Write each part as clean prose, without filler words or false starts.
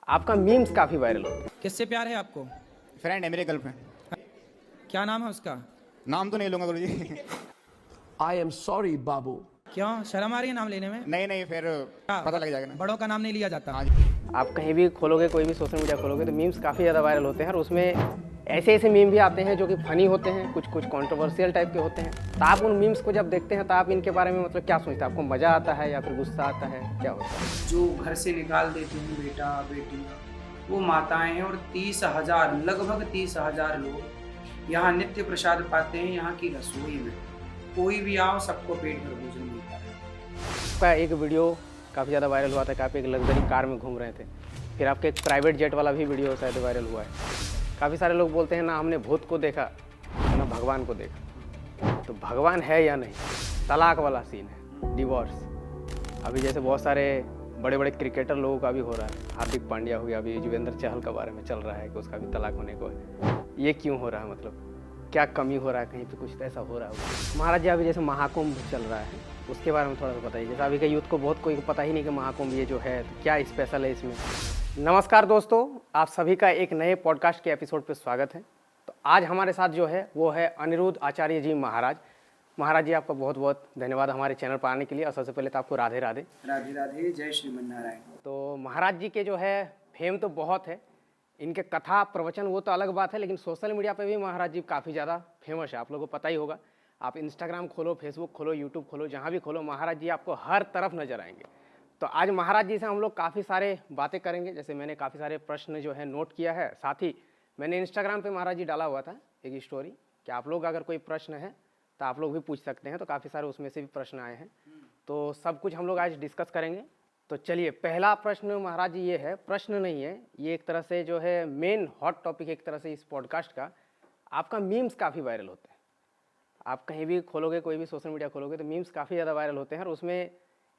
आपका मीम्स काफ़ी वायरल होता है। किससे प्यार है आपको? फ्रेंड है मेरे गर्लफ्रेंड। क्या नाम है उसका? नाम तो नहीं लूंगा गुरुजी। I am sorry, Babu. क्यों शर्म आ रही है नाम लेने में? नहीं नहीं फिर पता लग जाएगा ना। बड़ों का नाम नहीं लिया जाता। हाँ जी। आप कहीं भी खोलोगे, कोई भी सोशल मीडिया खोलोगे तो मीम्स काफ़ी ज़्यादा वायरल होते हैं और उसमें ऐसे ऐसे मीम भी आते हैं जो कि फ़नी होते हैं, कुछ कुछ कंट्रोवर्शियल टाइप के होते हैं। तो आप उन मीम्स को जब देखते हैं तो आप इनके बारे में मतलब क्या सोचते हैं? आपको मज़ा आता है या फिर गुस्सा आता है, क्या होता है? जो घर से निकाल देते हैं बेटा बेटियाँ, वो माताएं हैं और 30,000 लगभग 30,000 लोग यहाँ नित्य प्रसाद पाते हैं यहाँ की रसोई में। कोई भी आओ सबको पेट भर भोजन मिलता है। आपका एक वीडियो काफ़ी ज़्यादा वायरल हुआ था कि आप एक लग्जरी कार में घूम रहे थे, फिर आपके एक प्राइवेट जेट वाला भी वीडियो शायद वायरल हुआ है। काफ़ी सारे लोग बोलते हैं ना हमने भूत को देखा ना भगवान को देखा, तो भगवान है या नहीं? तलाक वाला सीन है, डिवोर्स। अभी जैसे बहुत सारे बड़े बड़े क्रिकेटर लोगों का भी हो रहा है, हार्दिक पांड्या हो गया, अभी युजवेंद्र चहल के बारे में चल रहा है कि उसका भी तलाक होने को है। ये क्यों हो रहा है? मतलब क्या कमी हो रहा है? कहीं पे कुछ तो ऐसा हो रहा है? महाराज जी, अभी जैसे महाकुंभ चल रहा है, उसके बारे में थोड़ा सा बताइए। जैसे अभी के यूथ को बहुत कोई पता ही नहीं कि महाकुंभ ये जो है तो क्या स्पेशल है इसमें। नमस्कार दोस्तों, आप सभी का एक नए पॉडकास्ट के एपिसोड पे स्वागत है। तो आज हमारे साथ जो है वो है अनिरुद्ध आचार्य जी महाराज। महाराज जी, आपका बहुत बहुत धन्यवाद हमारे चैनल पर आने के लिए, और सबसे पहले तो आपको राधे राधे। राधे राधे, जय श्रीमन्नारायण। तो महाराज जी के जो है फेम तो बहुत है, इनके कथा प्रवचन वो तो अलग बात है, लेकिन सोशल मीडिया पे भी महाराज जी काफ़ी ज़्यादा फेमस है। आप लोगों को पता ही होगा, आप इंस्टाग्राम खोलो, फेसबुक खोलो, यूट्यूब खोलो, जहाँ भी खोलो महाराज जी आपको हर तरफ नजर आएंगे। तो आज महाराज जी से हम लोग काफ़ी सारे बातें करेंगे। जैसे मैंने काफ़ी सारे प्रश्न जो है नोट किया है, साथ ही मैंने इंस्टाग्राम पे महाराज जी डाला हुआ था एक स्टोरी कि आप लोग अगर कोई प्रश्न है तो आप लोग भी पूछ सकते हैं। तो काफ़ी सारे उसमें से भी प्रश्न आए हैं, तो सब कुछ हम लोग आज डिस्कस करेंगे। तो चलिए, पहला प्रश्न महाराज जी ये है, प्रश्न नहीं है ये, एक तरह से जो है मेन हॉट टॉपिक एक तरह से इस पॉडकास्ट का। आपका मीम्स काफ़ी वायरल होते हैं। आप कहीं भी खोलोगे, कोई भी सोशल मीडिया खोलोगे तो मीम्स काफ़ी ज़्यादा वायरल होते हैं और उसमें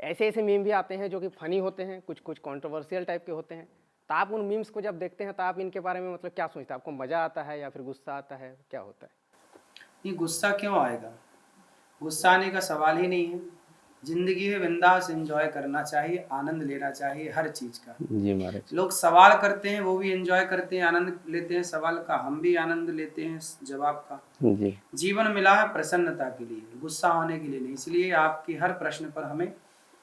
ऐसे ऐसे मीम भी आते हैं जो कि फ़नी होते हैं, कुछ कुछ कंट्रोवर्शियल टाइप के होते हैं। तो आप उन मीम्स को जब देखते हैं तो आप इनके बारे में मतलब क्या सोचते हैं? आपको मज़ा आता है या फिर गुस्सा आता है, क्या होता है? ये गुस्सा क्यों आएगा? गुस्सा आने का सवाल ही नहीं है। जिंदगी में बिंदास एंजॉय करना चाहिए, आनंद लेना चाहिए हर चीज का। जी महाराज। लोग सवाल करते हैं, वो भी एंजॉय करते हैं, आनंद लेते हैं सवाल का, हम भी आनंद लेते हैं जवाब का। जी। जीवन मिला है प्रसन्नता के लिए, गुस्सा होने के लिए नहीं। इसलिए आपके हर प्रश्न पर हमें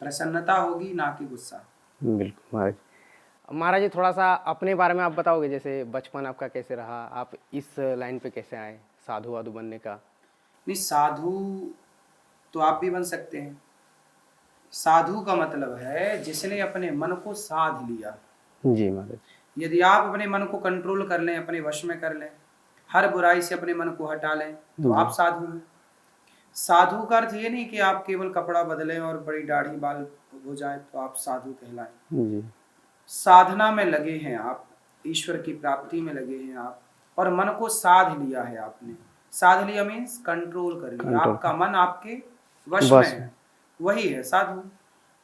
प्रसन्नता होगी, ना कि गुस्सा। बिल्कुल महाराज। महाराज जी, थोड़ा सा अपने बारे में आप बताओगे, जैसे बचपन आपका कैसे रहा, आप इस लाइन पे कैसे आए साधु वाधु बनने का? नहीं, साधु तो आप भी बन सकते हैं। साधु का मतलब है जिसने अपने मन को साध लिया। जी महाराज। यदि आप अपने मन को कंट्रोल कर लें, अपने वश में कर लें, हर बुराई से अपने मन को हटा लें, तो आप साधु हैं। साधु का अर्थ ये नहीं कि आप केवल कपड़ा बदलें और बड़ी दाढ़ी बाल हो जाए तो आप साधु कहलाएं। जी। साधना में लगे हैं आप, ईश्वर की प्राप्ति में लगे हैं आप, और मन को साध लिया है आपने। साध लिया मीन्स कंट्रोल कर लिया, आपका मन आपके वश में है, वही है साधु।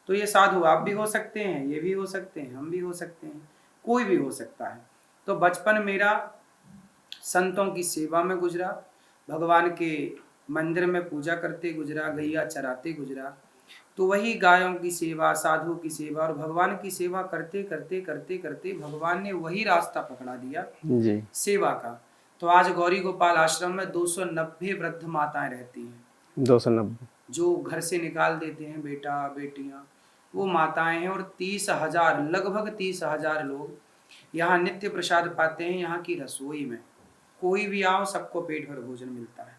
तो ये साधु आप भी हो सकते हैं, ये भी हो सकते हैं, हम भी हो सकते हैं, कोई भी हो सकता है। तो बचपन मेरा संतों की सेवा में गुजरा, भगवान के मंदिर में पूजा करते गुजरा, गैया चराते गुजरा। तो वही गायों की सेवा, साधु की सेवा और भगवान की सेवा करते करते करते करते भगवान ने वही रास्ता पकड़ा दिया जी। सेवा का। तो आज गौरी गोपाल आश्रम में 290 वृद्ध माताएं रहती हैं। 290? जो घर से निकाल देते हैं बेटा बेटियां, वो माताएं हैं और 30,000 लगभग 30,000 लोग यहाँ नित्य प्रसाद पाते हैं यहाँ की रसोई में। कोई भी आओ सबको पेट भर भोजन मिलता है।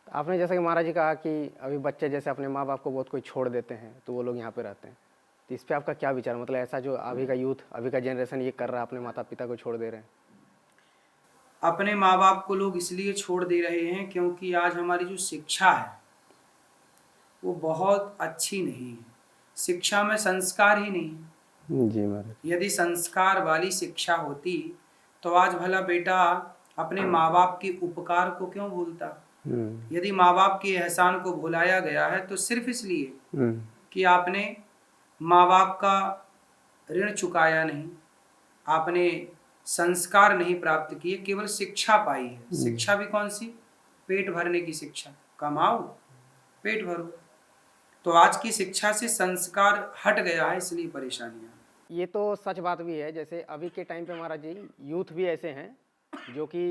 आपने जैसा कि महाराज जी कहा कि अभी बच्चे जैसे अपने माँ बाप को बहुत कोई छोड़ देते हैं तो वो लोग यहाँ पे रहते हैं, तो इस पे आपका क्या विचार? मतलब ऐसा जो अभी का यूथ, अभी का जनरेशन ये कर रहा है, अपने माता पिता को छोड़ दे रहे हैं। अपने माँ बाप को लोग इसलिए छोड़ दे रहे हैं क्योंकि आज हमारी जो शिक्षा है वो बहुत अच्छी नहीं है। शिक्षा में संस्कार ही नहीं है। जी महाराज। यदि संस्कार वाली शिक्षा होती तो आज भला बेटा अपने माँ बाप के उपकार को क्यों भूलता। यदि माँ बाप के एहसान को भुलाया गया है तो सिर्फ इसलिए कि आपने माँ बाप का ऋण चुकाया नहीं, आपने संस्कार नहीं प्राप्त किए, केवल शिक्षा पाई है। शिक्षा भी कौन सी? पेट भरने की शिक्षा। कमाओ पेट भरो। तो आज की शिक्षा से संस्कार हट गया है, इसलिए परेशानियां। ये तो सच बात भी है। जैसे अभी के टाइम पे महाराज जी यूथ भी ऐसे हैं जो कि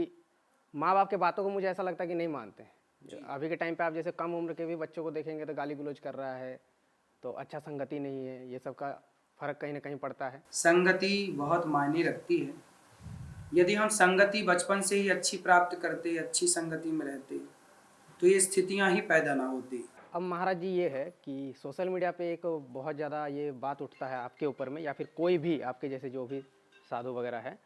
माँ बाप के बातों को मुझे ऐसा लगता है कि नहीं मानते हैं। अभी के टाइम पे आप जैसे कम उम्र के भी बच्चों को देखेंगे तो गाली गलौज कर रहा है, तो अच्छा संगति नहीं है, ये सब का फर्क कहीं ना कहीं पड़ता है। संगति बहुत मायने रखती है। यदि हम संगति बचपन से ही अच्छी प्राप्त करते, अच्छी संगति में रहते, तो ये स्थितियां ही पैदा ना होती। अब महाराज जी ये है कि सोशल मीडिया पे एक बहुत ज़्यादा ये बात उठता है आपके ऊपर में, या फिर कोई भी आपके जैसे जो भी साधु वगैरह है,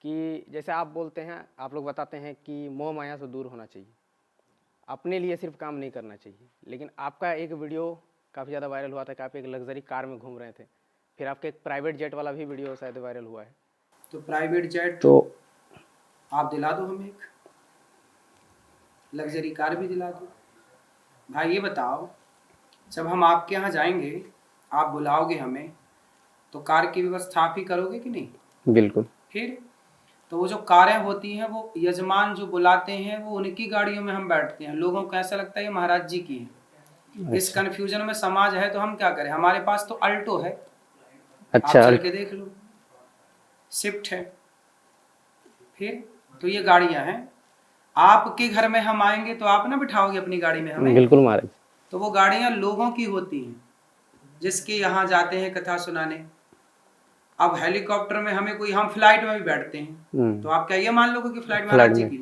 कि जैसे आप बोलते हैं, आप लोग बताते हैं कि मोह माया से दूर होना चाहिए, अपने लिए सिर्फ काम नहीं करना चाहिए। लेकिन आपका एक वीडियो काफ़ी ज़्यादा वायरल हुआ था कि आप एक लग्जरी कार में घूम रहे थे, फिर आपके एक प्राइवेट जेट वाला भी वीडियो शायद वायरल हुआ है। तो प्राइवेट जेट तो आप दिला दो, हमें एक लग्जरी कार भी दिला दो। भाई ये बताओ, जब हम आपके यहाँ जाएंगे, आप बुलाओगे हमें, तो कार की व्यवस्था आप ही करोगे कि नहीं? बिल्कुल। फिर तो वो जो कारें होती हैं, वो यजमान जो बुलाते हैं, वो उनकी गाड़ियों में हम बैठते हैं। लोगों को ऐसा लगता है ये महाराज जी की है। इस कन्फ्यूजन में समाज है, तो हम क्या करें? हमारे पास तो अल्टो है, आप चल के देख लो, स्विफ्ट है। फिर तो ये गाड़ियां हैं। आपके घर में हम आएंगे तो आप ना बिठाओगे अपनी गाड़ी में हमें? बिल्कुल महाराज। तो वो गाड़ियां लोगों की होती हैं, जिसके यहाँ जाते हैं कथा सुनाने। अब हेलीकॉप्टर में हमें कोई, हम फ्लाइट में भी बैठते हैं, तो आप क्या ये मान लोगे कि फ्लाइट में महाराज जी की?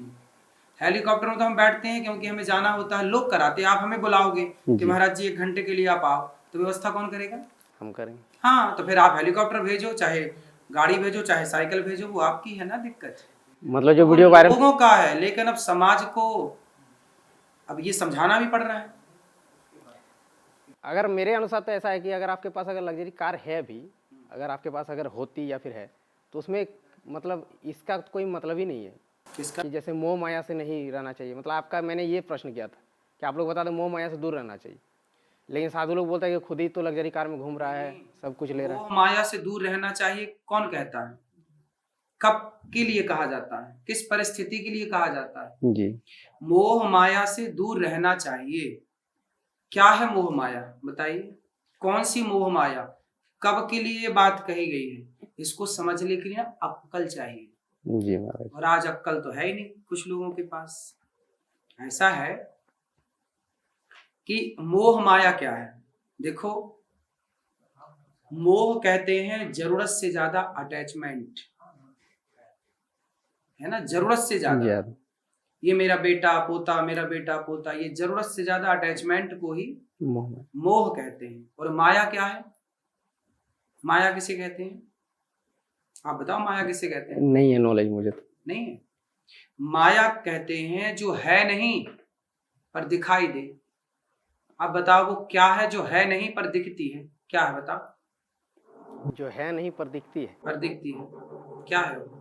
हेलीकॉप्टर में तो हम बैठते हैं क्योंकि हमें जाना होता है, लोग कराते हैं। आप हमें बुलाओगे कि महाराज जी 1 घंटे के लिए आप आओ, तो व्यवस्था कौन करेगा? हम करेंगे। हाँ, तो फिर आप हेलीकॉप्टर भेजो, चाहे गाड़ी भेजो, चाहे साइकिल भेजो, वो आपकी है ना दिक्कत। मतलब जो वीडियो वायरल लोगों का है, लेकिन अब समाज को अब ये समझाना भी पड़ रहा है। अगर मेरे अनुसार तो ऐसा है कि अगर आपके पास अगर लग्जरी कार है भी, अगर आपके पास अगर होती या फिर है, तो उसमें मतलब इसका कोई मतलब ही नहीं है किसका? कि जैसे मोह माया से नहीं रहना चाहिए। मतलब आपका मैंने ये प्रश्न किया था कि आप लोग बता दें मोह माया से दूर रहना चाहिए, लेकिन साधु लोग बोलते हैं कि खुद ही तो लग्जरी कार में घूम रहा है, सब कुछ ले रहा है। मोह माया से दूर रहना चाहिए कौन कहता है? कब के लिए कहा जाता है? किस परिस्थिति के लिए कहा जाता है? जी। मोह माया से दूर रहना चाहिए। क्या है मोह माया? बताइए, कौन सी मोह माया? कब के लिए ये बात कही गई है? इसको समझने के लिए अक्कल चाहिए। जी महाराज। और आज अक्कल तो है ही नहीं कुछ लोगों के पास। ऐसा है कि मोह माया क्या है? देखो, मोह कहते हैं जरूरत से ज्यादा अटैचमेंट, है ना? जरूरत से ज्यादा, ये मेरा बेटा पोता, मेरा बेटा पोता, ये जरूरत से ज्यादा अटैचमेंट को ही मोह कहते हैं। और माया क्या है? माया किसे कहते हैं? आप बताओ, माया किसे कहते हैं? नहीं है नॉलेज मुझे तो। नहीं है। माया कहते हैं जो है नहीं पर दिखाई दे। आप बताओ वो क्या है जो है नहीं पर दिखती है? क्या है बताओ? जो है नहीं पर दिखती है। पर दिखती है, क्या है वो?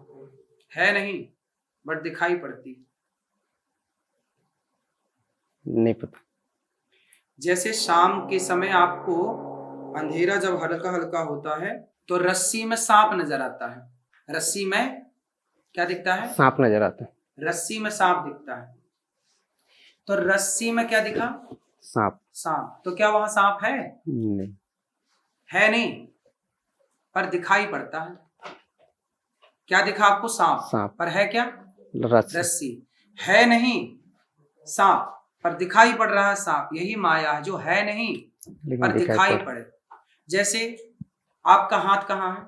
है नहीं बट दिखाई पड़ती। नहीं पता। जैसे शाम के समय आपको अंधेरा जब हल्का हल्का होता है, तो रस्सी में सांप नजर आता है। रस्सी में क्या दिखता है? सांप नजर आता है। रस्सी में सांप दिखता है। तो रस्सी में क्या दिखा? सांप। सांप। तो क्या वहां सांप है? नहीं है नहीं, पर दिखाई पड़ता है। क्या दिखा आपको? सांप। सांप। पर है क्या? रस्सी। है नहीं सांप, पर दिखाई पड़ रहा है सांप। यही माया है, जो है नहीं पर दिखाई पड़े। जैसे आपका हाथ कहाँ है?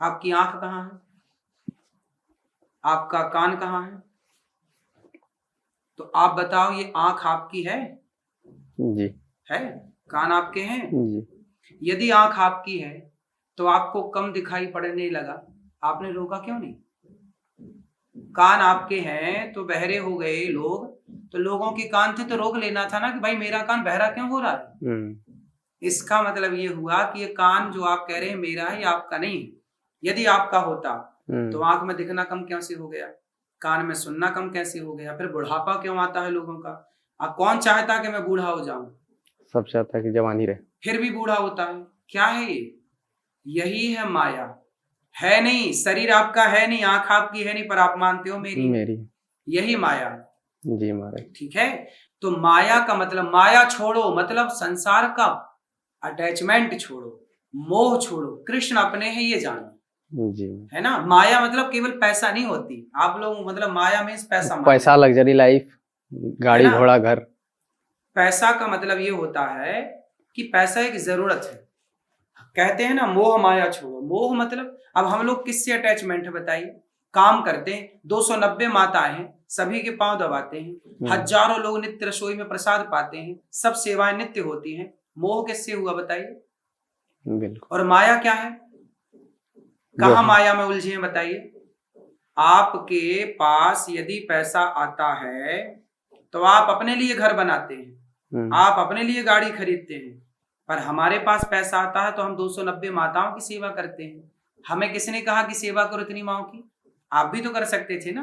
आपकी आंख कहाँ है? आपका कान कहाँ है? तो आप बताओ, ये आंख आपकी है? जी है। कान आपके हैं? जी। यदि आंख आपकी है तो आपको कम दिखाई पड़ने लगा, आपने रोका क्यों नहीं? कान आपके हैं तो बहरे हो गए लोग, तो लोगों के कान थे तो रोक लेना था ना कि भाई मेरा कान बहरा क्यों हो रहा है? इसका मतलब ये हुआ कि ये कान जो आप कह रहे हैं मेरा है, ये आपका नहीं। यदि आपका होता तो आंख में दिखना कम कैसे हो गया? कान में सुनना कम कैसे हो गया? फिर बुढ़ापा क्यों आता है लोगों का? अब कौन चाहता कि मैं बूढ़ा हो जाऊं? सब चाहता है कि जवानी रहे, फिर भी बूढ़ा होता है। क्या है ये? यही है माया। है नहीं, शरीर आपका है नहीं, आंख आपकी है नहीं, पर आप मानते हो मेरी। यही माया है। जी महाराज। ठीक है। तो माया का मतलब, माया छोड़ो मतलब संसार का अटैचमेंट छोड़ो। मोह छोड़ो, कृष्ण अपने हैं ये जानो, जी। है ना। माया मतलब केवल पैसा नहीं होती, आप लोग मतलब माया मीन्स पैसा मान पैसा, लो। लग्जरी लाइफ, गाड़ी है ना? घोड़ा घर। पैसा का मतलब ये होता है कि पैसा एक जरूरत है। कहते हैं ना मोह माया छोड़ो, मोह मतलब अब हम लोग किससे अटैचमेंट है बताइए। काम करते हैं, 290 माताएं हैं, सभी के पांव दबाते हैं, हजारों लोग नित्य रसोई में प्रसाद पाते हैं, सब सेवाएं नित्य होती हैं। मोह किससे हुआ बताइए। बिल्कुल। और माया क्या है, कहाँ माया में उलझे हैं बताइए। आपके पास यदि पैसा आता है तो आप अपने लिए घर बनाते हैं, आप अपने लिए गाड़ी खरीदते हैं, पर हमारे पास पैसा आता है तो हम 290 माताओं की सेवा करते हैं। हमें किसने कहा कि सेवा करो इतनी माओ की, आप भी तो कर सकते थे ना,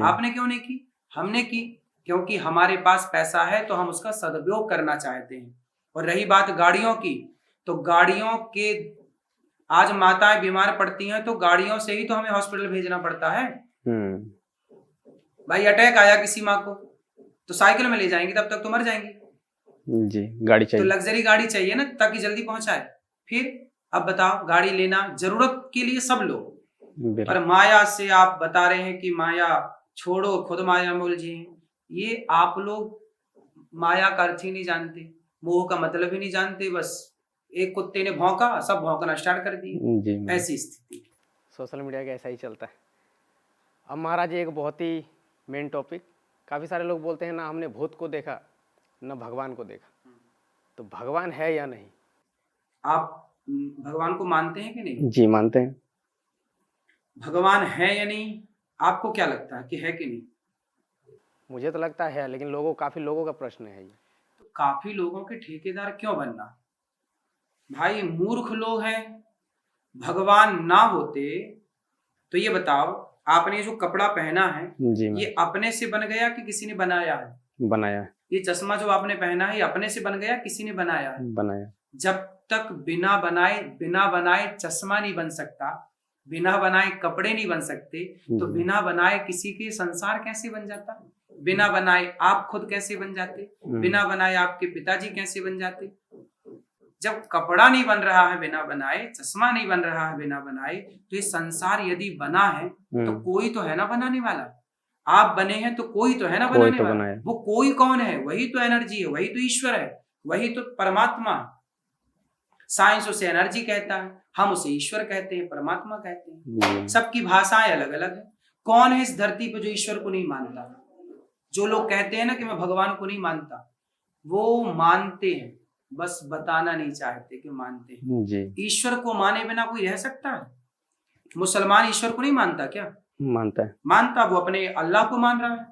आपने क्यों नहीं की, हमने की, क्योंकि हमारे पास पैसा है तो हम उसका सदुपयोग करना चाहते हैं। और रही बात गाड़ियों की, तो गाड़ियों के आज माताएं बीमार पड़ती हैं तो गाड़ियों से ही तो हमें हॉस्पिटल भेजना पड़ता है। भाई अटैक आया किसी माँ को तो साइकिल में ले जाएंगे, तब तक तो मर जाएंगी जी, गाड़ी तो चाहिए। लग्जरी गाड़ी चाहिए ना ताकि जल्दी पहुंचाए। फिर अब बताओ, गाड़ी लेना जरूरत के लिए सब लोग, पर माया से आप बता रहे हैं कि माया छोड़ो, खुद माया में उलझे हैं। ये आप लोग माया का अर्थ ही नहीं जानते, मोह का मतलब ही नहीं जानते। बस एक कुत्ते ने भौंका, सब भौंकना स्टार्ट कर दिए, ऐसी स्थिति। सोशल मीडिया का ऐसा ही चलता है। अब महाराज एक बहुत ही मेन टॉपिक, काफ़ी सारे लोग बोलते हैं ना हमने भूत को देखा ना भगवान को देखा, तो भगवान है या नहीं? आप भगवान को मानते हैं कि नहीं? जी मानते हैं। भगवान है या नहीं, आपको क्या लगता है कि है कि नहीं? मुझे तो लगता है, लेकिन काफ़ी लोगों का प्रश्न है ये। तो काफी लोगों के ठेकेदार क्यों बनना भाई, मूर्ख लोग हैं। भगवान ना होते तो ये बताओ, आपने जो कपड़ा पहना है ये अपने से बन गया कि किसी ने बनाया है? बनाया है। ये चश्मा जो आपने पहना है ये अपने से बन गया, किसी ने बनाया है? बनाया। जब तक बिना बनाए चश्मा नहीं बन सकता, बिना बनाए कपड़े नहीं बन सकते, तो बिना बनाए किसी के संसार कैसे बन जाता? बिना बनाए आप खुद कैसे बन जाते? बिना बनाए आपके पिताजी कैसे बन जाते? जब कपड़ा नहीं बन रहा है बिना बनाए, चश्मा नहीं बन रहा है बिना बनाए, तो ये संसार यदि बना है तो कोई तो है ना बनाने वाला। आप बने हैं तो कोई तो है ना बनाने वाला। वो कोई कौन है? वही तो एनर्जी है, वही तो ईश्वर है, वही तो परमात्मा है। साइंस उसे एनर्जी कहता है, हम उसे ईश्वर कहते हैं, परमात्मा कहते हैं। सबकी भाषाएं अलग अलग है। कौन है इस धरती पर जो ईश्वर को नहीं मानता? जो लोग कहते हैं ना कि मैं भगवान को नहीं मानता, वो मानते हैं, बस बताना नहीं चाहते कि मानते हैं। ईश्वर को माने बिना कोई रह सकता है? मुसलमान ईश्वर को नहीं मानता क्या? मानता है। मानता, वो अपने अल्लाह को मान रहा है।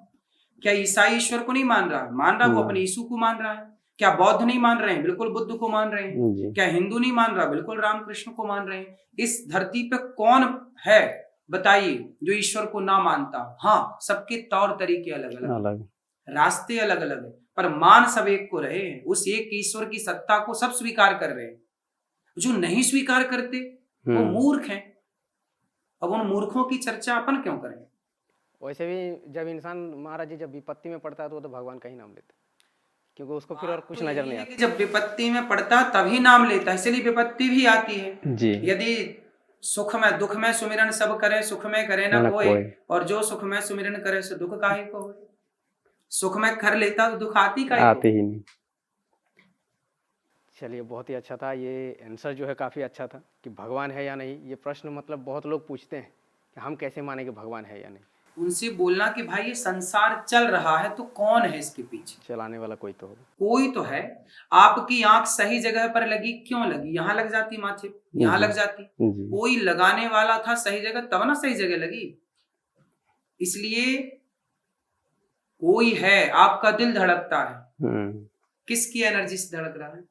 क्या ईसाई ईश्वर को नहीं मान रहा? मान रहा, वो अपने यीशु को मान रहा है। क्या बौद्ध नहीं मान रहे हैं? बिल्कुल बुद्ध को मान रहे हैं। क्या हिंदू नहीं मान रहा? बिल्कुल रामकृष्ण को मान रहे हैं। इस धरती पे कौन है बताइए जो ईश्वर को ना मानता? हाँ, सबके तौर तरीके अलग अलग, रास्ते अलग अलग है, पर मान सब एक को रहे हैं। उस एक ईश्वर की सत्ता को सब स्वीकार कर रहे हैं। जो नहीं स्वीकार करते वो मूर्ख हैं। अब उन मूर्खों की चर्चा अपन क्यों करें? वैसे भी जब इंसान महाराज जी जब विपत्ति में पड़ता है तो वो तो भगवान का ही नाम लेता है, क्योंकि उसको फिर और कुछ नजर नहीं आता। जब विपत्ति में पड़ता तभी नाम लेता है, इसलिए विपत्ति भी आती है जी। यदि सुख में दुख में सुमिरन सब करे, सुख में करे ना कोई, और जो सुख में सुमिरन करे सो दुख काहे को होए। सुख में कर लेता तो दुख आती ही नहीं। चलिए, बहुत ही अच्छा था ये आंसर जो है, काफ़ी अच्छा था कि भगवान है या नहीं। ये प्रश्न मतलब बहुत लोग पूछते हैं कि हम कैसे माने कि भगवान है या नहीं। उनसे बोलना कि भाई ये संसार चल रहा है तो कौन है इसके पीछे? चलाने वाला कोई तो होगा, कोई तो है। आपकी आंख सही जगह पर लगी, क्यों लगी? यहाँ लग जाती माथे, यहाँ लग जाती। कोई लगाने वाला था सही जगह, तब ना सही जगह लगी। इसलिए कोई है। आपका दिल धड़कता है, किसकी एनर्जी से धड़क रहा है?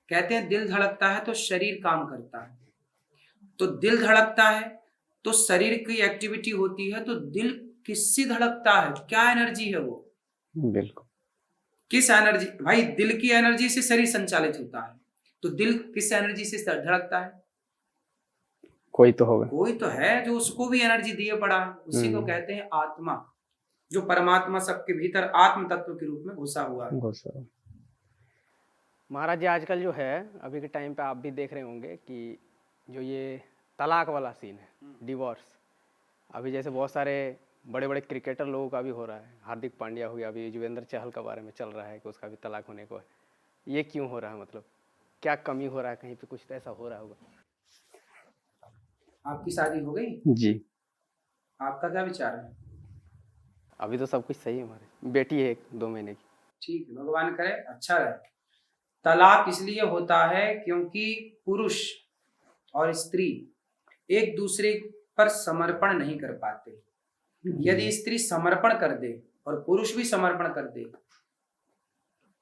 कहते हैं दिल धड़कता है तो शरीर काम करता है। तो दिल धड़कता है तो शरीर की एक्टिविटी होती है। तो दिल किससे धड़कता है? क्या एनर्जी है वो? बिल्कुल, किस एनर्जी? भाई दिल की एनर्जी से शरीर संचालित होता है, तो दिल किस एनर्जी से धड़कता है? कोई तो होगा, कोई तो है जो उसको भी एनर्जी दिए पड़ा है। उसी को कहते हैं आत्मा, जो परमात्मा सबके भीतर आत्म तत्व के रूप में घुसा हुआ है। महाराज जी आजकल जो है, अभी के टाइम पे आप भी देख रहे होंगे कि जो ये तलाक वाला सीन है, डिवोर्स, अभी जैसे बहुत सारे बड़े बड़े क्रिकेटर लोगों का भी हो रहा है, हार्दिक पांड्या हो गया, अभी युजवेंद्र चहल का बारे में चल रहा है कि उसका भी तलाक होने को है। ये क्यों हो रहा है, मतलब क्या कमी हो रहा है, कहीं पे कुछ तो ऐसा हो रहा होगा? आपकी शादी हो गई? जी, आपका क्या विचार है? अभी तो सब कुछ सही है, हमारे बेटी है 2 महीने की। ठीक है, भगवान करे अच्छा रहे। तलाक इसलिए होता है क्योंकि पुरुष और स्त्री एक दूसरे पर समर्पण नहीं कर पाते। यदि स्त्री समर्पण कर दे और पुरुष भी समर्पण कर दे,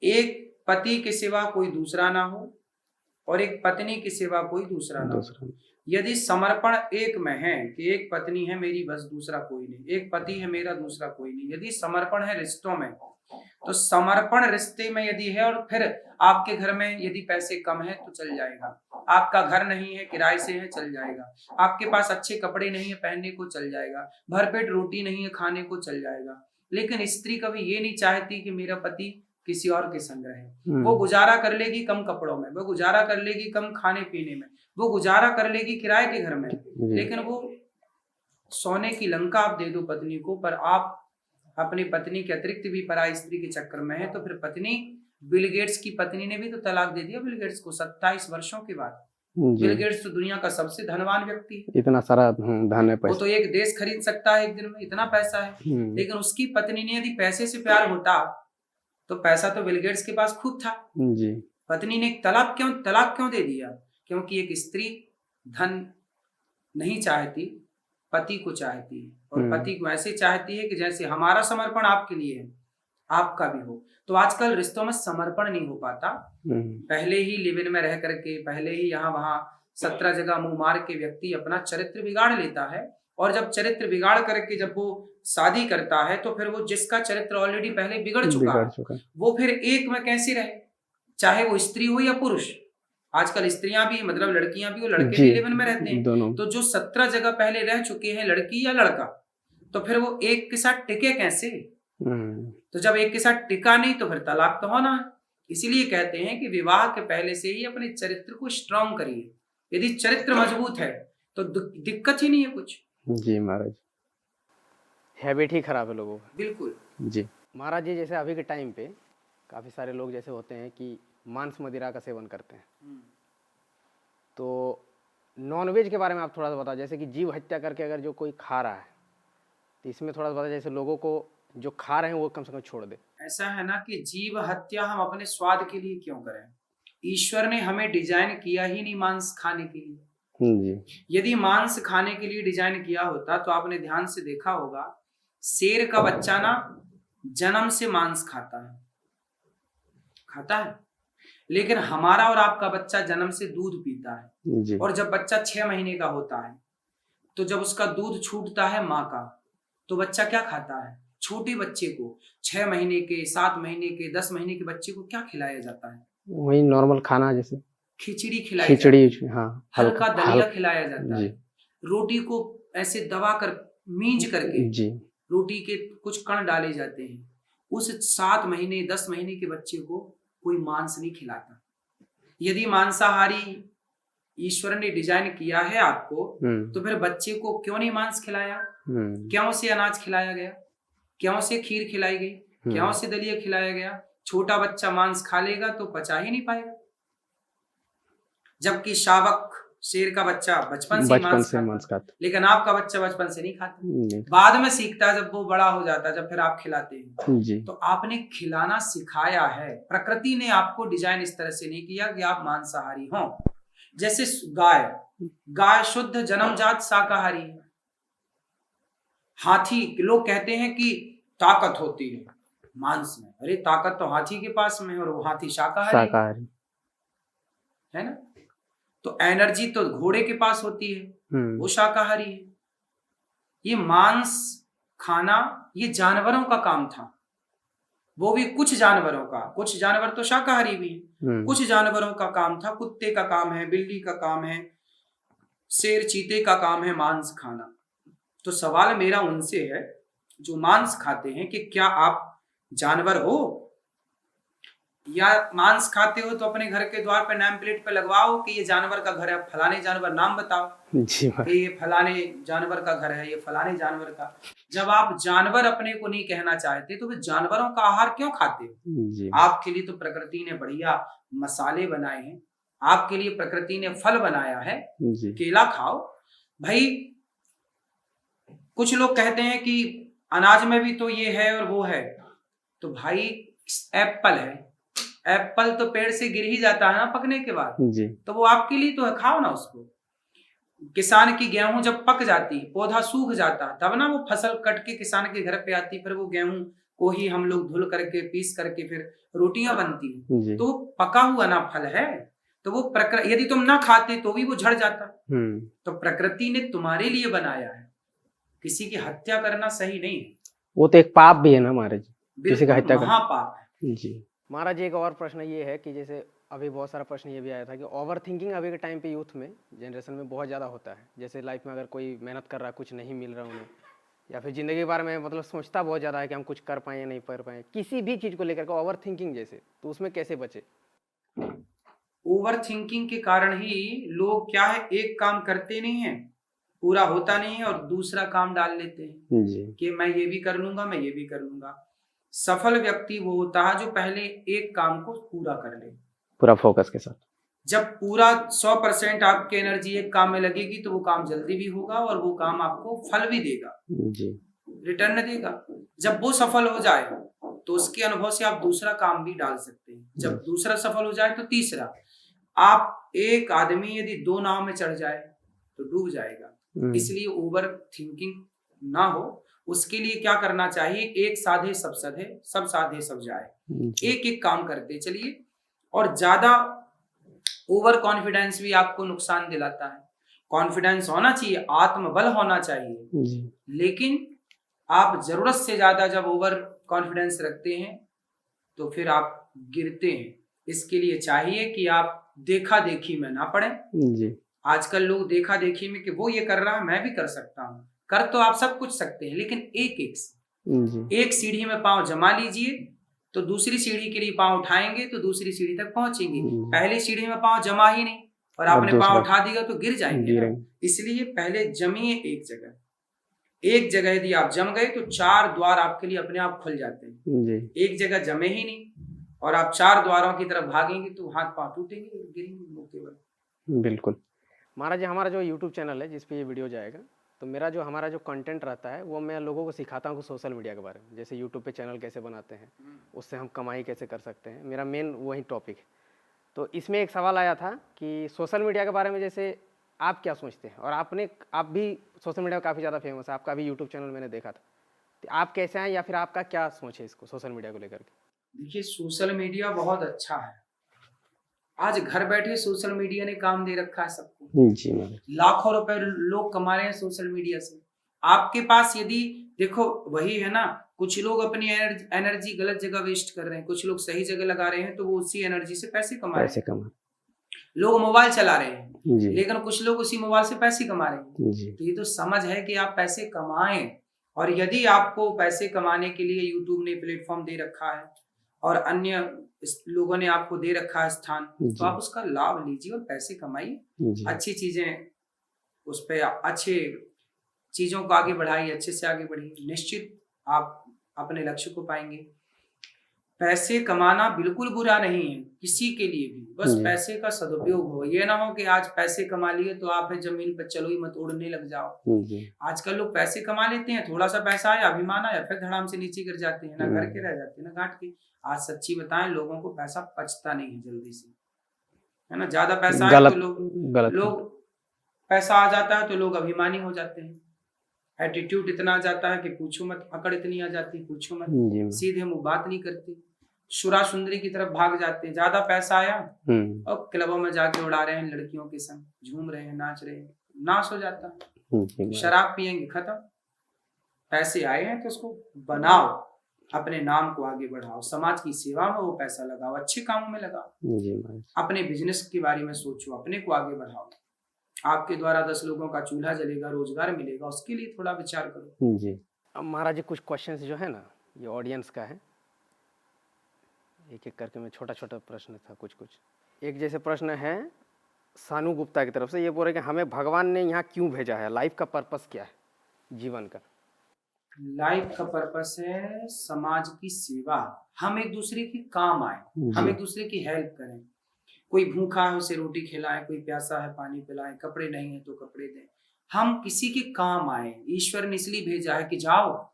एक पति के सिवा कोई दूसरा ना हो और एक पत्नी के सिवा कोई दूसरा ना हो। यदि समर्पण एक में है कि एक पत्नी है मेरी बस, दूसरा कोई नहीं, एक पति है मेरा, दूसरा कोई नहीं, यदि समर्पण है रिश्तों में, तो समर्पण रिश्ते में यदि है और फिर आपके घर में यदि पैसे कम है तो चल जाएगा, आपका घर नहीं है किराए से है चल जाएगा, आपके पास अच्छे कपड़े नहीं है पहनने को चल जाएगा, भरपेट रोटी नहीं है खाने को चल जाएगा। लेकिन स्त्री कभी ये नहीं चाहती कि मेरा पति किसी और के संग रहे। वो गुजारा कर लेगी कम कपड़ों में, वो गुजारा कर लेगी कम खाने पीने में, वो गुजारा कर लेगी किराए के घर में, लेकिन वो सोने की लंका आप दे दो पत्नी को, पर आप अपनी पत्नी के अतिरिक्त भी पराई स्त्री के चक्कर में है, तो फिर पत्नी, बिल गेट्स की पत्नी ने भी तो तलाक दे दिया बिल गेट्स को 27 वर्षों के बाद। बिल गेट्स तो दुनिया का सबसे धनवान व्यक्ति है, इतना सारा धन है, वो तो एक देश खरीद सकता है एक दिन में, इतना पैसा है। लेकिन उसकी पत्नी ने यदि पैसे से प्यार होता तो पैसा तो बिल गेट्स के पास खूब था जी। पत्नी ने तलाक क्यों दे दिया? क्योंकि एक स्त्री धन नहीं चाहती, पति को चाहती है, और पति को ऐसे चाहती है कि जैसे हमारा समर्पण आपके लिए है आपका भी हो। तो आजकल रिश्तों में समर्पण नहीं हो पाता। पहले ही लिव इन में रह करके, पहले ही यहाँ वहां 17 जगह मुंह मार के व्यक्ति अपना चरित्र बिगाड़ लेता है, और जब चरित्र बिगाड़ करके जब वो शादी करता है तो फिर वो जिसका चरित्र ऑलरेडी पहले बिगड़ चुका है, वो फिर एक में कैसे रहे, चाहे वो स्त्री हो या पुरुष। आजकल स्त्रियां भी, मतलब लड़कियां भी और लड़के भी लिव इन में रहते हैं, तो जो 17 जगह पहले रह चुके हैं लड़की या लड़का, तो फिर वो एक के साथ टिके कैसे? तो जब एक के साथ टिका नहीं तो फिर तलाक तो होना है। इसीलिए कहते हैं कि विवाह के पहले से ही अपने चरित्र को स्ट्रांग करिए। यदि चरित्र मजबूत है तो दिक्कत ही नहीं है कुछ। जी महाराज, हैबिट ही खराब है लोगों का। बिल्कुल जी महाराज जी, जैसे अभी के टाइम पे काफ़ी सारे लोग जैसे होते हैं कि मांस मदिरा का सेवन करते हैं, तो नॉनवेज के बारे में आप थोड़ा सा बताओ। जैसे कि जीव हत्या करके अगर जो कोई खा रहा है तो इसमें थोड़ा सा बताओ, जैसे लोगों को जो खा रहे हैं वो कम से कम छोड़ दे। ऐसा है ना कि जीव हत्या हम अपने स्वाद के लिए क्यों करें? ईश्वर ने हमें डिजाइन किया ही नहीं मांस खाने के लिए। जी। यदि मांस खाने के लिए डिजाइन किया होता तो आपने ध्यान से देखा होगा, शेर का बच्चा ना जन्म से मांस खाता है, लेकिन हमारा और आपका बच्चा जन्म से दूध पीता है जी। और जब बच्चा 6 महीने का होता है तो जब उसका दूध छूटता है माँ का, तो बच्चा क्या खाता है? छोटे बच्चे को 6 महीने के, 7 महीने के, 10 महीने के बच्चे को क्या खिलाया जाता है? वही नॉर्मल खाना, जैसे खिचड़ी खिलाई जाती है, हाँ, हल्का दलिया खिलाया जाता है, रोटी को ऐसे दबा कर मींच करके जी, रोटी के कुछ कण डाले जाते हैं। उस 7 महीने 10 महीने के बच्चे को कोई मांस नहीं खिलाता। यदि मांसाहारी ईश्वर ने डिजाइन किया है आपको, तो फिर बच्चे को क्यों नहीं मांस खिलाया? क्यों से अनाज खिलाया गया? क्यों से खीर खिलाई गई? क्यों से दलिया खिलाया गया? छोटा बच्चा मांस खा लेगा तो पचा ही नहीं पाएगा, जबकि शावक शेर का बच्चा बचपन से मांस खाता, लेकिन आपका बच्चा बचपन से नहीं खाता, बाद में सीखता है जब वो बड़ा हो जाता है, जब फिर आप खिलाते हैं। तो आपने खिलाना सिखाया है, प्रकृति ने आपको डिजाइन इस तरह से नहीं किया कि आप मांसाहारी हो। जैसे गाय शुद्ध जन्मजात शाकाहारी है। हाथी, लोग कहते हैं कि ताकत होती है मांस में, अरे ताकत तो हाथी के पास में है और वो हाथी शाकाहारी है ना। तो एनर्जी तो घोड़े के पास होती है, वो शाकाहारी है। ये मांस खाना ये जानवरों का काम था, वो भी कुछ जानवरों का, कुछ जानवर तो शाकाहारी भी हैं, कुछ जानवरों का काम था। कुत्ते का काम है, बिल्ली का काम है, शेर चीते का काम है मांस खाना। तो सवाल मेरा उनसे है जो मांस खाते हैं कि क्या आप जानवर हो? या मांस खाते हो तो अपने घर के द्वार पे नेम प्लेट पे लगवाओ कि ये जानवर का घर है, फलाने जानवर नाम बताओ जी कि ये फलाने जानवर का घर है, ये फलाने जानवर का। जब आप जानवर अपने को नहीं कहना चाहते तो फिर जानवरों का आहार क्यों खाते हो? जी आपके लिए तो प्रकृति ने बढ़िया मसाले बनाए हैं, आपके लिए प्रकृति ने फल बनाया है, जी केला खाओ भाई। कुछ लोग कहते हैं कि अनाज में भी तो ये है और वो है, तो भाई एप्पल है, एप्पल तो पेड़ से गिर ही जाता है ना पकने के बाद, जी तो वो आपके लिए तो है, खाओ ना उसको। किसान की गेहूं जब पक जाती, पौधा सूख जाता, तब ना वो फसल कट के किसान के घर पे आती, फिर वो गेहूं को ही हम लोग धुल करके पीस करके फिर रोटियां बनती हैं। जी तो पका हुआ ना फल है, तो वो प्रकृति, यदि तुम ना खाते तो भी वो झड़ जाता। तो प्रकृति ने तुम्हारे लिए बनाया है, किसी की हत्या करना सही नहीं है, वो तो एक पाप भी है ना महाराज, किसी का बिल्कुल हत्या करना। महापाप है। जी महाराज, एक और प्रश्न ये है कि जैसे अभी बहुत सारा प्रश्न ये भी आया था कि ओवर थिंकिंग अभी के टाइम पे यूथ में, जनरेशन में बहुत ज़्यादा होता है। जैसे लाइफ में अगर कोई मेहनत कर रहा है, कुछ नहीं मिल रहा उन्हें, या फिर ज़िंदगी के बारे में मतलब सोचता बहुत ज़्यादा है कि हम कुछ कर पाए या नहीं कर पाए, किसी भी चीज़ को लेकर के ओवर थिंकिंग जैसे, तो उसमें कैसे बचे? ओवर थिंकिंग के कारण ही लोग क्या है, एक काम करते नहीं है, पूरा होता नहीं है और दूसरा काम डाल लेते हैं जी कि मैं ये भी कर लूंगा, मैं ये भी कर लूंगा। सफल व्यक्ति वो होता है जो पहले एक काम को पूरा कर ले, पूरा फोकस के साथ। जब पूरा 100% आपकी एनर्जी एक काम में लगेगी तो वो काम जल्दी भी होगा और वो काम आपको फल भी देगा, जी रिटर्न देगा। जब वो सफल हो जाए तो उसके अनुभव से आप दूसरा काम भी डाल सकते हैं, जब दूसरा सफल हो जाए तो तीसरा। आप एक आदमी यदि 2 नाव में चढ़ जाए तो डूब जाएगा, इसलिए ओवर थिंकिंग ना हो। उसके लिए क्या करना चाहिए, एक साधे सब सधे, सब साधे सब जाए, एक एक काम करते चलिए। और ज्यादा ओवर कॉन्फिडेंस भी आपको नुकसान दिलाता है। कॉन्फिडेंस होना चाहिए, आत्मबल होना चाहिए, जी लेकिन आप जरूरत से ज्यादा जब ओवर कॉन्फिडेंस रखते हैं तो फिर आप गिरते हैं। इसके लिए चाहिए कि आप देखा देखी में ना पड़े। जी आजकल लोग देखा देखी में कि वो ये कर रहा है मैं भी कर सकता हूँ, कर तो आप सब कुछ सकते हैं, लेकिन एक एक से। जी एक सीढ़ी में पांव जमा लीजिए तो दूसरी सीढ़ी के लिए पांव उठाएंगे तो दूसरी सीढ़ी तक पहुंचेंगे। पहली सीढ़ी में पांव जमा ही नहीं और आपने पांव उठा दिया तो गिर जाएंगे ना। इसलिए पहले जमिए एक जगह, एक जगह यदि आप जम गए तो 4 द्वार आपके लिए अपने आप खुल जाते हैं। जी एक जगह जमे ही नहीं और आप 4 द्वारों की तरफ भागेंगे तो हाथ पांव टूटेंगे, गिरेंगे मौके पर। बिल्कुल। महाराज जी, हमारा जो यूट्यूब चैनल है जिस पे ये वीडियो जाएगा, तो हमारा जो कंटेंट रहता है वो मैं लोगों को सिखाता हूँ सोशल मीडिया के बारे में, जैसे यूट्यूब पे चैनल कैसे बनाते हैं, उससे हम कमाई कैसे कर सकते हैं, मेरा मेन वही टॉपिक है। तो इसमें एक सवाल आया था कि सोशल मीडिया के बारे में जैसे आप क्या सोचते हैं, और आप भी सोशल मीडिया काफ़ी ज़्यादा फेमस है, आपका भी यूट्यूब चैनल मैंने देखा था, तो आप कैसे हैं या फिर आपका क्या सोच है इसको सोशल मीडिया को लेकर के? देखिए, सोशल मीडिया बहुत अच्छा है। आज घर बैठे सोशल मीडिया ने काम दे रखा है सबको। जी महाराज। लाखों रुपए लोग कमा रहे हैं सोशल मीडिया से। आपके पास यदि देखो, वही है ना, कुछ लोग अपनी एनर्जी गलत जगह वेस्ट कर रहे हैं, कुछ लोग सही जगह लगा रहे हैं, तो वो उसी एनर्जी से पैसे कमा रहे हैं। लोग मोबाइल चला रहे हैं लेकिन कुछ लोग उसी मोबाइल से पैसे कमा रहे हैं। तो ये तो समझ है कि आप पैसे कमाएं, और यदि आपको पैसे कमाने के लिए यूट्यूब ने प्लेटफॉर्म दे रखा है और अन्य लोगों ने आपको दे रखा है स्थान, तो आप उसका लाभ लीजिए और पैसे कमाइए। अच्छी चीजें उस पर, अच्छे चीजों को आगे बढ़ाइए, अच्छे से आगे बढ़िए, निश्चित आप अपने लक्ष्य को पाएंगे। पैसे कमाना बिल्कुल बुरा नहीं है किसी के लिए भी, बस पैसे का सदुपयोग हो। ये ना हो कि आज पैसे कमा लिए तो आप जमीन पर चलो ही मत, उड़ने लग जाओ। आजकल लोग पैसे कमा लेते हैं, थोड़ा सा पैसा आया, अभिमान आया, फिर धड़ाम से नीचे गिर जाते हैं, ना घर के रह जाते हैं ना घाट के। आज सच्ची बताएं, लोगों को पैसा पचता नहीं है जल्दी से, है ना। ज्यादा पैसा आए तो लोग पैसा आ जाता है तो लोग अभिमानी हो जाते हैं, एटीट्यूड इतना आ जाता है कि पूछो मत, अकड़ इतनी आ जाती है पूछो मत, सीधे मुंह बात नहीं करते, शुरा सुंदरी की तरफ भाग जाते हैं। ज्यादा पैसा आया और क्लबों में जाके उड़ा रहे हैं, लड़कियों के संग झूम रहे हैं, नाच रहे हैं, नाश हो जाता है। शराब पियेंगे, खत्म। पैसे आए हैं तो उसको बनाओ, अपने नाम को आगे बढ़ाओ, समाज की सेवा में वो पैसा लगाओ, अच्छे कामों में लगाओ, अपने बिजनेस के बारे में सोचो, अपने को आगे बढ़ाओ। आपके द्वारा 10 लोगों का चूल्हा जलेगा, रोजगार मिलेगा, उसके लिए थोड़ा विचार करो। जी। अब महाराज जी, कुछ क्वेश्चंस जो है ना, ये ऑडियंस का है, एक एक करके मैं छोटा छोटा प्रश्न था कुछ कुछ। एक जैसे प्रश्न है सानू गुप्ता की तरफ से, ये बोल रहे कि हमें भगवान ने यहाँ क्यों भेजा है, लाइफ का पर्पस क्या है जीवन का? लाइफ का पर्पस है समाज की सेवा, हम एक दूसरे के काम आए, हम एक दूसरे की हेल्प करें। कोई भूखा है उसे रोटी खिलाएं, कोई प्यासा है पानी पिलाएं, कपड़े नहीं है तो कपड़े दें, हम किसी के काम आए। ईश्वर ने इसलिए भेजा है कि जाओ,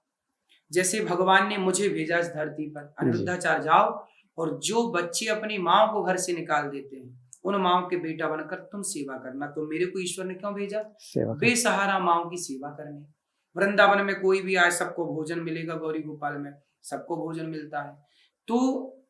जैसे भगवान ने मुझे भेजा इस धरती पर, अनिरुद्धाचार्य जाओ और जो बच्चे अपनी माँ को घर से निकाल देते हैं उन माओ के बेटा बनकर तुम सेवा करना। तो मेरे को ईश्वर ने क्यों भेजा? बेसहारा माओ की सेवा करने। वृंदावन में कोई भी आए सबको भोजन मिलेगा, गौरी गोपाल में सबको भोजन मिलता है। तो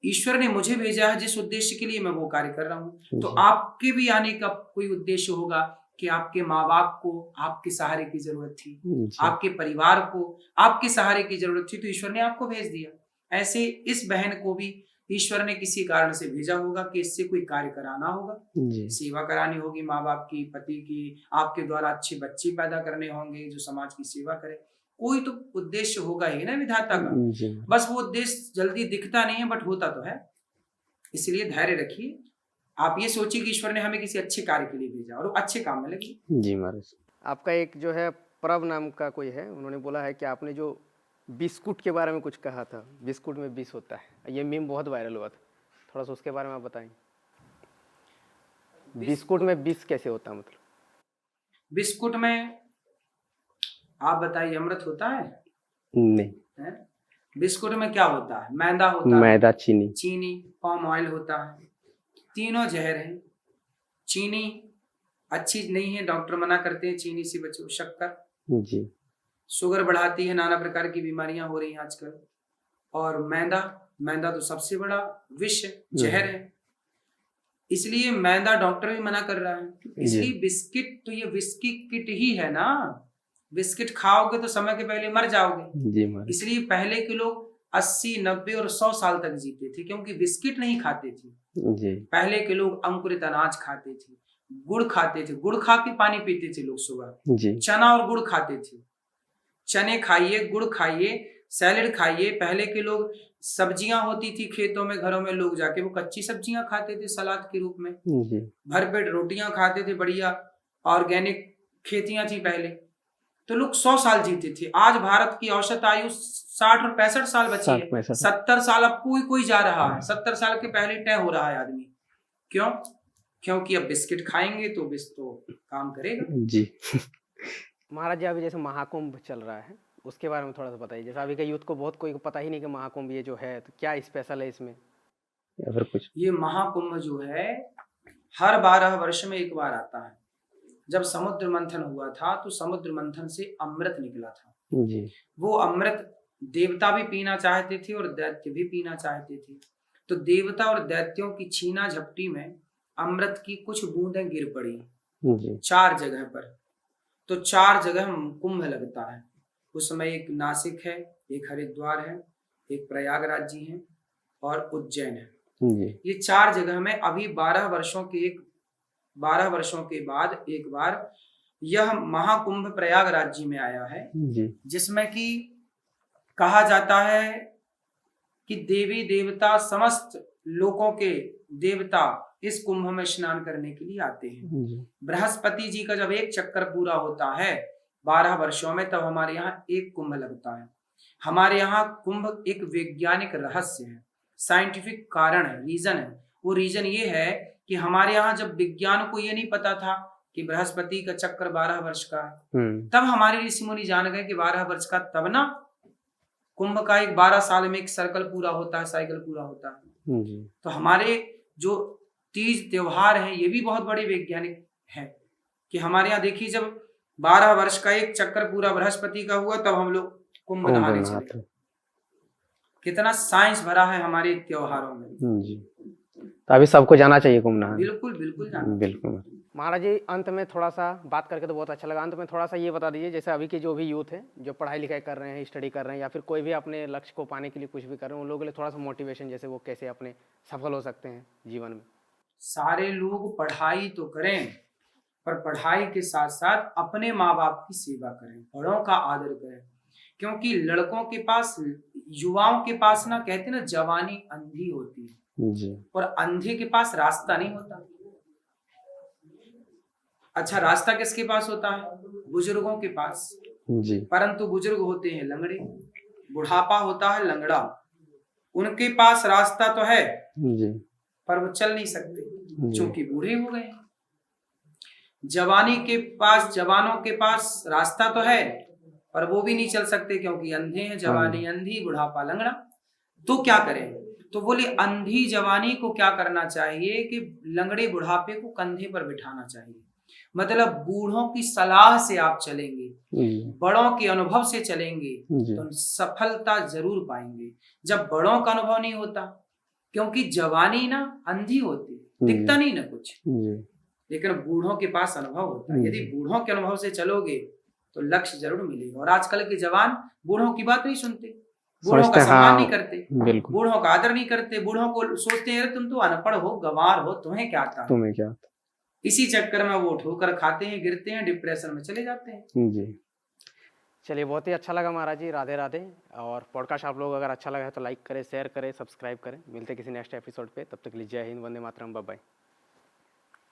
ईश्वर ने मुझे भेजा है जिस उद्देश्य के लिए मैं वो कार्य कर रहा हूँ। तो आपके भी आने का कोई उद्देश्य होगा कि आपके माँ बाप को आपके सहारे की जरूरत थी, आपके परिवार को आपके सहारे की जरूरत थी, तो ईश्वर ने आपको भेज दिया। ऐसे इस बहन को भी ईश्वर ने किसी कारण से भेजा होगा कि इससे कोई कार्य कराना होगा, सेवा करानी होगी माँ बाप की, पति की, आपके द्वारा अच्छे बच्चे पैदा करने होंगे जो समाज की सेवा करे। कोई तो उद्देश्य होगा ही ना विधाता का। बस वो उद्देश्य जल्दी दिखता नहीं है बट होता तो है। इसलिए धैर्य रखिए, आप ये सोचिए कि ईश्वर ने हमें किसी अच्छे कार्य के लिए भेजा और अच्छे काम में लगे। जी महाराज। आपका एक जो है प्रभ नाम का कोई है, उन्होंने बोला है कि आपने जो बिस्कुट के बारे में कुछ कहा था, बिस्कुट में विष होता है, ये मीम बहुत वायरल हुआ था, थोड़ा सा उसके बारे में आप बताएं। बिस्कुट में विष कैसे होता है? मतलब बिस्कुट में आप बताइए अमृत होता है? नहीं है? बिस्कुट में क्या होता है? मैदा होता है, मैदा, चीनी, चीनी, पाम ऑयल होता है। तीनों जहर हैं। चीनी अच्छी नहीं है, डॉक्टर मना करते हैं चीनी से बचो। शक्कर जी शुगर बढ़ाती है, नाना प्रकार की बीमारियां हो रही हैं आजकल। और मैदा, मैदा तो सबसे बड़ा विष जहर है, इसलिए मैदा डॉक्टर भी मना कर रहा है। इसलिए बिस्किट तो ये बिस्किट किट ही है ना, बिस्किट खाओगे तो समय के पहले मर जाओगे। इसलिए पहले के लोग 80, 90 और 100 साल तक जीते थे, क्योंकि बिस्किट नहीं खाते थे। पहले के लोग अंकुरित अनाज खाते थे, गुड़ खाते थे, गुड़ खा के पानी पीते थे लोग सुबह। चना और गुड़ खाते थे, चने खाइए, गुड़ खाइए, सैलेड खाइए। पहले के लोग सब्जियां होती थी खेतों में, घरों में लोग जाके वो कच्ची सब्जियां खाते थे सलाद के रूप में। भरपेट रोटियां खाते थे, बढ़िया ऑर्गेनिक खेतियां थी पहले। तो लोग 100 साल जीते थे। आज भारत की औसत आयु 60 और 65 साल बची है। 70 साल अब कोई जा रहा है, 70 साल के पहले तय हो रहा है आदमी। क्यों? क्योंकि अब बिस्किट खाएंगे तो बिस तो काम करेगा जी। महाराज जी, अभी जैसे महाकुंभ चल रहा है उसके बारे में थोड़ा सा बताइए। जैसे अभी के यूथ को बहुत कोई को पता ही नहीं कि महाकुंभ ये जो है, तो क्या स्पेशल है इसमें या फिर कुछ? ये महाकुंभ जो है हर 12 वर्ष में एक बार आता है। जब समुद्र मंथन हुआ था तो समुद्र मंथन से अमृत निकला था जी। वो अमृत देवता भी पीना चाहते थे और दैत्य भी पीना चाहते थे। तो देवता और दैत्यों की छीना झपटी में अमृत की कुछ बूंदें गिर पड़ी जी। 4 जगह पर। तो 4 जगह कुंभ लगता है। उसमें एक नासिक है, एक हरिद्वार है, एक प्रयागराज जी है और उज्जैन है जी। ये 4 जगह में अभी 12 वर्षों के बाद एक बार यह महाकुंभ प्रयागराज जी में आया है जी। जिसमें कि कहा जाता है कि देवी देवता समस्त लोकों के देवता इस कुंभ में स्नान करने के लिए आते हैं। बृहस्पति जी का जब एक चक्कर पूरा होता है 12 वर्षों में, तब हमारे यहाँ एक कुंभ लगता है। हमारे यहाँ कुंभ एक वैज्ञानिक रहस्य है, साइंटिफिक कारण है, रीजन है। वो रीजन ये है कि हमारे यहाँ जब विज्ञान को ये नहीं पता था कि बृहस्पति का चक्कर 12 वर्ष का है, तब हमारे ऋषि मुनि जान गए कि 12 वर्ष का, तब ना कुंभ का एक 12 साल में एक सर्कल पूरा होता है, साइकिल पूरा होता है। तो हमारे जो तीज त्योहार हैं ये भी बहुत बड़े वैज्ञानिक है कि हमारे यहाँ देखिए जब 12 वर्ष का एक चक्कर पूरा बृहस्पति का हुआ तब हम लोग कुंभ नहाने चले। कितना साइंस भरा है हमारे त्योहारों में जी। तो अभी सबको जाना चाहिए कुंभ नहाने। बिल्कुल बिल्कुल जाना। बिल्कुल। महाराज जी, अंत में थोड़ा सा बात करके तो बहुत अच्छा लगा, अंत में थोड़ा सा ये बता दीजिए, जैसे अभी के जो भी यूथ है जो पढ़ाई लिखाई कर रहे हैं, स्टडी कर रहे हैं या फिर कोई भी अपने लक्ष्य को पाने के लिए कुछ भी कर रहे हैं, उन लोगों के लिए थोड़ा सा मोटिवेशन, जैसे वो कैसे अपने सफल हो सकते हैं जीवन में। सारे लोग पढ़ाई तो करें पर पढ़ाई के साथ साथ अपने माँ बाप की सेवा करें, बड़ों का आदर करें। क्योंकि लड़कों के पास, युवाओं के पास ना, कहते हैं ना, जवानी अंधी होती है जी और अंधे के पास रास्ता नहीं होता। अच्छा, रास्ता किसके पास होता है? बुजुर्गों के पास। जी परंतु बुजुर्ग होते हैं लंगड़े, बुढ़ापा होता है लंगड़ा। उनके पास रास्ता तो है जी पर वो चल नहीं सकते क्योंकि बूढ़े हो गए हैं। जवानी के पास, जवानों के पास रास्ता तो है पर वो भी नहीं चल सकते क्योंकि अंधे हैं। जवानी अंधी, बुढ़ापा लंगड़ा। तो क्या करें? तो बोले अंधी जवानी को क्या करना चाहिए कि लंगड़े बुढ़ापे को कंधे पर बिठाना चाहिए। मतलब बूढ़ों की सलाह से आप चलेंगे, बड़ों के अनुभव से चलेंगे तो सफलता जरूर पाएंगे। जब बड़ों का अनुभव नहीं होता, क्योंकि जवानी ना अंधी होती, दिखता नहीं ना कुछ, लेकिन बूढ़ों के पास अनुभव होता है। यदि बूढ़ों के अनुभव से चलोगे तो लक्ष्य जरूर मिलेगा। और आजकल के जवान बूढ़ों की बात नहीं सुनते, बूढ़ों का सम्मान नहीं करते, बूढ़ों का आदर नहीं करते, बूढ़ों को सोचते हैं तुम तो अनपढ़ हो, गंवार हो, तुम्हें क्या आता है। तुम्हें क्या आता। इसी चक्कर में वो ठोकर खाते हैं, गिरते हैं, डिप्रेशन में चले जाते हैं। जी चलिए, बहुत ही अच्छा लगा महाराज जी, राधे राधे। और पॉडकास्ट आप लोग अगर अच्छा लगा है तो लाइक करें, शेयर करें, सब्सक्राइब करें। मिलते किसी नेक्स्ट एपिसोड पे, तब तक के लिए जय हिंद, वंदे मातरम, बाय बाय।